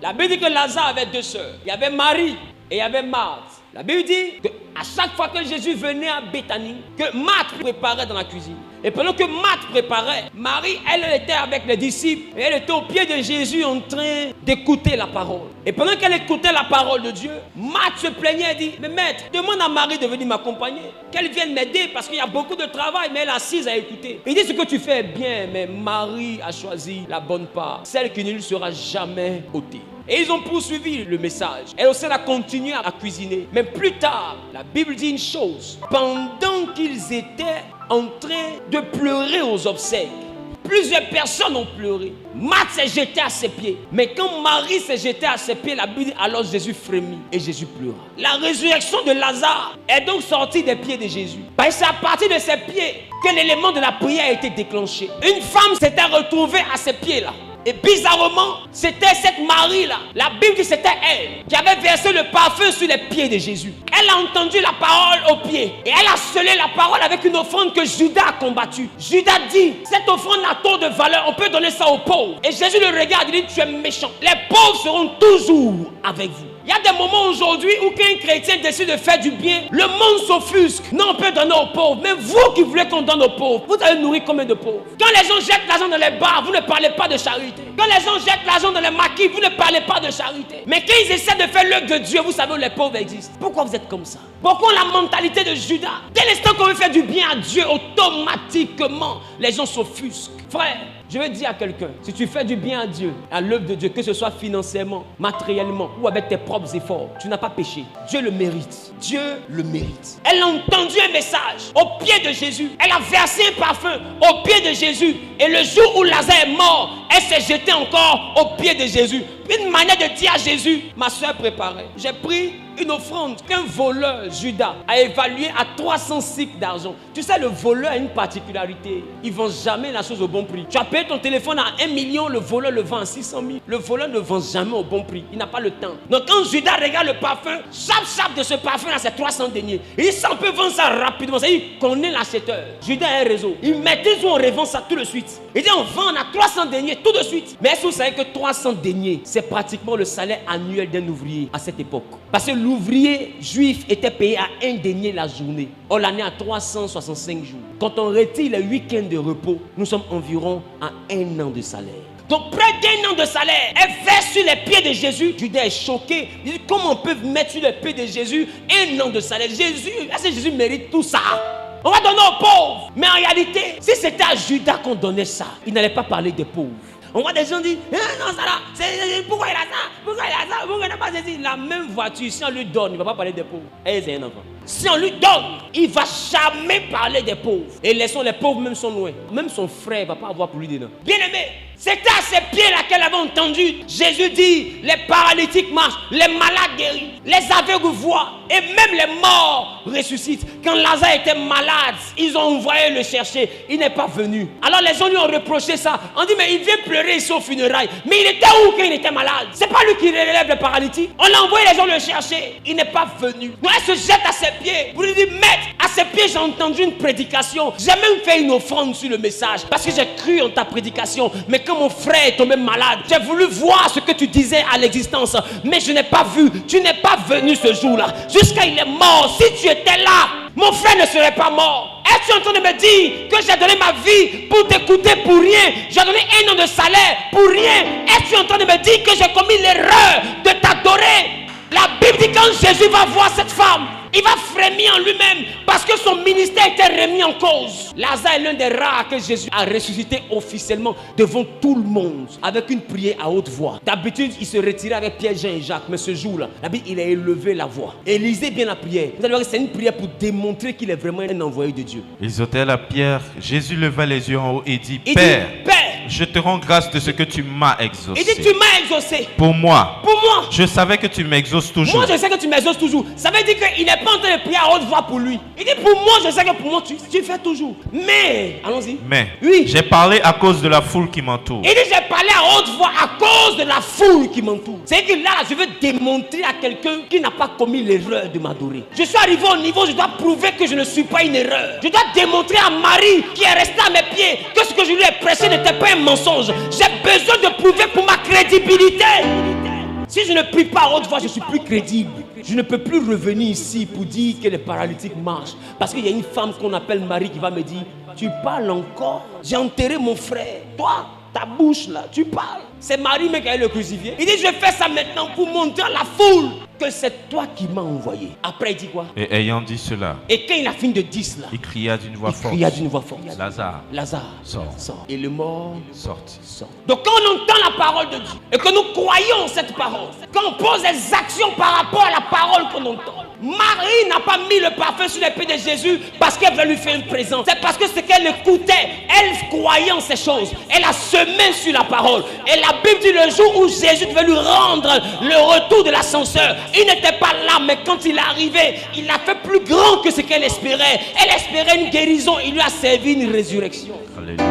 La Bible dit que Lazare avait 2 sœurs. Il y avait Marie et il y avait Marthe. La Bible dit qu'à chaque fois que Jésus venait à Béthanie, que Marthe préparait dans la cuisine. Et pendant que Marthe préparait, Marie, elle était avec les disciples et elle était au pied de Jésus en train d'écouter la parole. Et pendant qu'elle écoutait la parole de Dieu, Marthe se plaignait et dit, mais maître, demande à Marie de venir m'accompagner, qu'elle vienne m'aider parce qu'il y a beaucoup de travail, mais elle est assise à écouter. Il dit, ce que tu fais est bien, mais Marie a choisi la bonne part, celle qui ne lui sera jamais ôtée. Et ils ont poursuivi le message. Elle aussi a continué à cuisiner. Mais plus tard, la Bible dit une chose. Pendant qu'ils étaient en train de pleurer aux obsèques, plusieurs personnes ont pleuré. Marthe s'est jetée à ses pieds. Mais quand Marie s'est jetée à ses pieds, la Bible dit, alors Jésus frémit et Jésus pleura. La résurrection de Lazare est donc sortie des pieds de Jésus. Parce que c'est à partir de ses pieds que l'élément de la prière a été déclenché. Une femme s'était retrouvée à ses pieds-là. Et bizarrement, c'était cette Marie-là. La Bible dit que c'était elle qui avait versé le parfum sur les pieds de Jésus. Elle a entendu la parole aux pieds. Et elle a scellé la parole avec une offrande que Judas a combattue. Judas dit, cette offrande a trop de valeur, on peut donner ça aux pauvres. Et Jésus le regarde et dit, tu es méchant. Les pauvres seront toujours avec vous. Il y a des moments aujourd'hui où qu'un chrétien décide de faire du bien, le monde s'offusque. Non, on peut donner aux pauvres. Mais vous qui voulez qu'on donne aux pauvres, vous allez nourrir combien de pauvres? Quand les gens jettent l'argent dans les bars, vous ne parlez pas de charité. Quand les gens jettent l'argent dans les maquis, vous ne parlez pas de charité. Mais quand ils essaient de faire l'œuvre de Dieu, vous savez où les pauvres existent. Pourquoi vous êtes comme ça? Pourquoi la mentalité de Judas? Dès l'instant qu'on veut faire du bien à Dieu, automatiquement, les gens s'offusquent. Frère, je veux dire à quelqu'un, si tu fais du bien à Dieu, à l'œuvre de Dieu, que ce soit financièrement, matériellement ou avec tes propres efforts, tu n'as pas péché. Dieu le mérite. Dieu le mérite. Elle a entendu un message au pied de Jésus. Elle a versé un parfum au pied de Jésus. Et le jour où Lazare est mort, elle s'est jetée encore au pied de Jésus. Une manière de dire à Jésus, ma soeur préparait. J'ai pris une offrande qu'un voleur, Judas, a évaluée à 300 cycles d'argent. Tu sais, le voleur a une particularité. Il ne vend jamais la chose au bon prix. Tu as payé ton téléphone à 1 million, le voleur le vend à 600 000. Le voleur ne vend jamais au bon prix. Il n'a pas le temps. Donc quand Judas regarde le parfum, chaque de ce parfum-là, c'est 300 deniers. Il dit, ça, on peut vendre ça rapidement. Ça, il connaît l'acheteur. Judas a un réseau. Il mettait où on revend ça tout de suite. Il dit, on vend à 300 deniers tout de suite. Mais est-ce que vous savez que 300 deniers, c'est pratiquement le salaire annuel d'un ouvrier à cette époque? Parce que l'ouvrier juif était payé à 1 denier la journée. On l'année à 365 jours. Quand on retire les week-ends de repos, nous sommes environ à 1 an de salaire. Donc près d'1 an de salaire, elle verse sur les pieds de Jésus. Judas est choqué. Il dit, comment on peut mettre sur les pieds de Jésus 1 an de salaire? Jésus, est-ce que Jésus mérite tout ça? On va donner aux pauvres. Mais en réalité, si c'était à Judas qu'on donnait ça, il n'allait pas parler des pauvres. On voit des gens dire, non, ça là, pourquoi il a ça? Pourquoi il a ça? Pourquoi il n'a pas saisi? La même voiture, si on lui donne, il ne va pas parler des pauvres. Et c'est un enfant. Si on lui donne, il ne va jamais parler des pauvres. Et laissons les pauvres même sont loin. Même son frère ne va pas avoir pour lui dedans. Bien aimé, c'était à ses pieds-là qu'elle avait entendu Jésus dire, les paralytiques marchent, les malades guéris, les aveugles voient, et même les morts ressuscitent. Quand Lazare était malade, ils ont envoyé le chercher. Il n'est pas venu. Alors les gens lui ont reproché ça. On dit, mais il vient pleurer ici aux funérailles. Mais il était où quand il était malade? C'est pas lui qui relève les paralytiques. On a envoyé les gens le chercher. Il n'est pas venu. Donc elle se jette à ses pieds. Vous lui dites, maître, à ses pieds, j'ai entendu une prédication. J'ai même fait une offrande sur le message. Parce que j'ai cru en ta prédication. Mais quand mon frère est tombé malade, j'ai voulu voir ce que tu disais à l'existence. Mais je n'ai pas vu. Tu n'es pas venu ce jour-là. Jusqu'à il est mort. Si tu étais là, mon frère ne serait pas mort. Es-tu en train de me dire que j'ai donné ma vie pour t'écouter pour rien? J'ai donné 1 an de salaire pour rien. Es-tu en train de me dire que j'ai commis l'erreur de t'adorer? La Bible dit quand Jésus va voir cette femme, il va frémir en lui-même parce que son ministère était remis en cause. Lazare est l'un des rares que Jésus a ressuscité officiellement devant tout le monde avec une prière à haute voix. D'habitude, il se retirait avec Pierre, Jean et Jacques, mais ce jour-là, la Bible, il a élevé la voix. Et lisez bien la prière. Vous allez voir que c'est une prière pour démontrer qu'il est vraiment un envoyé de Dieu. Ils ôtèrent la pierre. Jésus leva les yeux en haut et dit, Père, je te rends grâce de ce que tu m'as exaucé. Il dit, tu m'as exaucé. Pour moi. Pour moi. Je savais que tu m'exauces toujours. Moi, je sais que tu m'exauces toujours. Ça veut dire qu'il n'est pas en train de prier à haute voix pour lui. Il dit, pour moi, je sais que pour moi, tu fais toujours. Mais, allons-y. Mais, oui. J'ai parlé à cause de la foule qui m'entoure. Il dit, j'ai parlé à haute voix à cause de la foule qui m'entoure. C'est que là, je veux démontrer à quelqu'un qui n'a pas commis l'erreur de m'adorer. Je suis arrivé au niveau, je dois prouver que je ne suis pas une erreur. Je dois démontrer à Marie, qui est restée à mes pieds, que ce que je lui ai prêché n'était pas un mensonge. J'ai besoin de prouver pour ma crédibilité. Si je ne prie pas à haute voix, je suis plus crédible. Je ne peux plus revenir ici pour dire que les paralytiques marchent. Parce qu'il y a une femme qu'on appelle Marie qui va me dire, tu parles encore? J'ai enterré mon frère. Toi, ta bouche là, tu parles. C'est Marie mais qui a le crucifié. Il dit, je fais ça maintenant pour montrer à la foule que c'est toi qui m'as envoyé. Après, il dit quoi? Et ayant dit cela, et quand il a fini de dire cela, il cria d'une voix forte. Lazare, sort. Et le mort sortit. Donc quand on entend la parole de Dieu et que nous croyons cette parole, quand on pose des actions par rapport à la parole qu'on entend, Marie n'a pas mis le parfum sur les pieds de Jésus parce qu'elle veut lui faire une présence. C'est parce que ce qu'elle écoutait, elle croyait en ces choses. Elle a semé sur la parole. Et la Bible dit le jour où Jésus devait lui rendre le retour de l'ascenseur, il n'était pas là, mais quand il est arrivé, il a fait plus grand que ce qu'elle espérait. Elle espérait une guérison, il lui a servi une résurrection. Alléluia.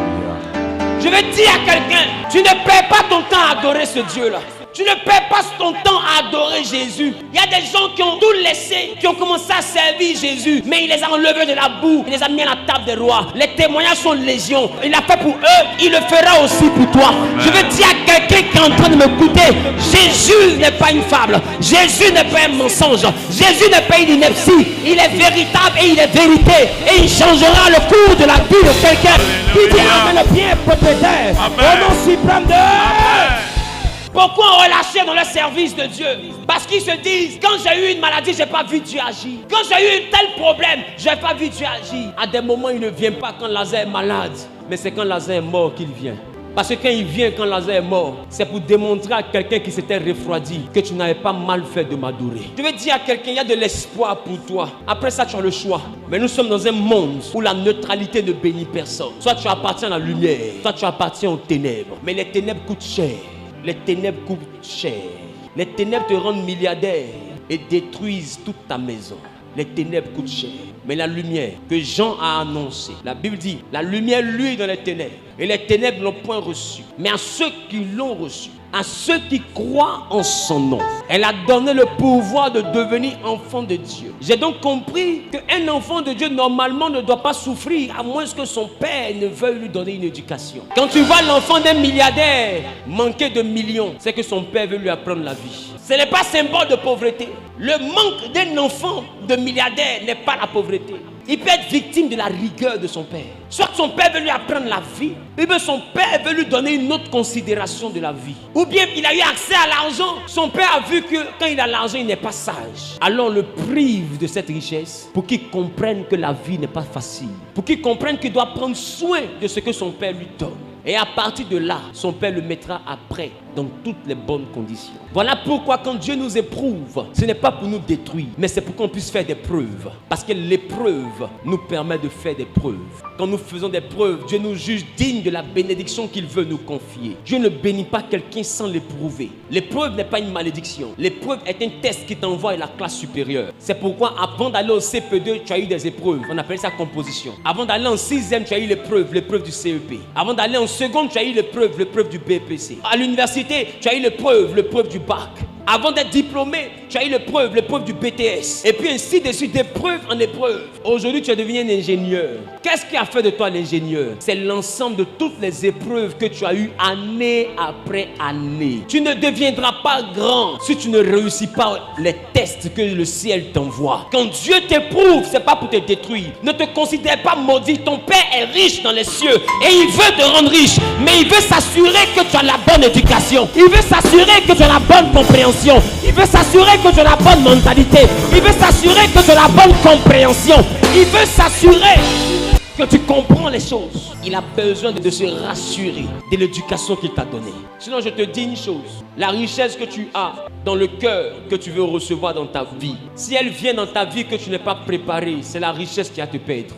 Je vais dire à quelqu'un, tu ne perds pas ton temps à adorer ce Dieu-là. Tu ne perds pas ton temps à adorer Jésus. Il y a des gens qui ont tout laissé, qui ont commencé à servir Jésus, mais il les a enlevés de la boue, il les a mis à la table des rois. Les témoignages sont légion. Il l'a fait pour eux, il le fera aussi pour toi. Amen. Je veux dire à quelqu'un qui est en train de m'écouter, Jésus n'est pas une fable, Jésus n'est pas un mensonge, Jésus n'est pas une ineptie. Il est véritable et il est vérité. Et il changera le cours de la vie de quelqu'un. Qui dit amen le bien propriétaire au nom suprême de... Pourquoi on relâché dans le service de Dieu? Parce qu'ils se disent, quand j'ai eu une maladie, je n'ai pas vu Dieu agir. Quand j'ai eu un tel problème, je n'ai pas vu Dieu agir. À des moments, il ne vient pas quand Lazare est malade, mais c'est quand Lazare est mort qu'il vient. Parce que quand il vient, quand Lazare est mort, c'est pour démontrer à quelqu'un qui s'était refroidi que tu n'avais pas mal fait de m'adorer. Je veux dire à quelqu'un, il y a de l'espoir pour toi. Après ça, tu as le choix. Mais nous sommes dans un monde où la neutralité ne bénit personne. Soit tu appartiens à la lumière, soit tu appartiens aux ténèbres. Mais les ténèbres coûtent cher. Les ténèbres coûtent cher. Les ténèbres te rendent milliardaire et détruisent toute ta maison. Les ténèbres coûtent cher. Mais la lumière que Jean a annoncée, la Bible dit, la lumière luit dans les ténèbres. Et les ténèbres ne l'ont point reçue. Mais à ceux qui l'ont reçue, à ceux qui croient en son nom, elle a donné le pouvoir de devenir enfant de Dieu. J'ai donc compris qu'un enfant de Dieu normalement ne doit pas souffrir à moins que son père ne veuille lui donner une éducation. Quand tu vois l'enfant d'un milliardaire manquer de millions, c'est que son père veut lui apprendre la vie. Ce n'est pas symbole de pauvreté. Le manque d'un enfant de milliardaire n'est pas la pauvreté. Il peut être victime de la rigueur de son père. Soit son père veut lui apprendre la vie, ou bien son père veut lui donner une autre considération de la vie. Ou bien il a eu accès à l'argent. Son père a vu que quand il a l'argent, il n'est pas sage. Alors on le prive de cette richesse pour qu'il comprenne que la vie n'est pas facile. Pour qu'il comprenne qu'il doit prendre soin de ce que son père lui donne. Et à partir de là, son père le mettra après dans toutes les bonnes conditions. Voilà pourquoi quand Dieu nous éprouve, ce n'est pas pour nous détruire, mais c'est pour qu'on puisse faire des preuves. Parce que l'épreuve nous permet de faire des preuves. Quand nous faisons des preuves, Dieu nous juge dignes de la bénédiction qu'il veut nous confier. Dieu ne bénit pas quelqu'un sans l'éprouver. L'épreuve n'est pas une malédiction. L'épreuve est un test qui t'envoie à la classe supérieure. C'est pourquoi avant d'aller au CP2, tu as eu des épreuves. On appelle ça composition. Avant d'aller en 6e, tu as eu l'épreuve du CEP. Avant d'aller en seconde, tu as eu l'épreuve du BPC. À l'université, tu as eu l'épreuve du bac. Avant d'être diplômé, tu as eu l'épreuve du BTS. Et puis ainsi de suite, d'épreuve en épreuve. Aujourd'hui, tu es devenu un ingénieur. Qu'est-ce qui a fait de toi l'ingénieur? C'est l'ensemble de toutes les épreuves que tu as eues année après année. Tu ne deviendras pas grand si tu ne réussis pas les tests que le ciel t'envoie. Quand Dieu t'éprouve, c'est pas pour te détruire. Ne te considère pas maudit. Ton Père est riche dans les cieux et il veut te rendre riche. Mais il veut s'assurer que tu as la bonne éducation. Il veut s'assurer que tu as la bonne compréhension. Il veut s'assurer que tu as la bonne mentalité. Il veut s'assurer que tu as la bonne compréhension. Il veut s'assurer que tu comprends les choses. Il a besoin de se rassurer de l'éducation qu'il t'a donnée. Sinon, je te dis une chose. La richesse que tu as dans le cœur que tu veux recevoir dans ta vie, si elle vient dans ta vie que tu n'es pas préparé, c'est la richesse qui va te perdre.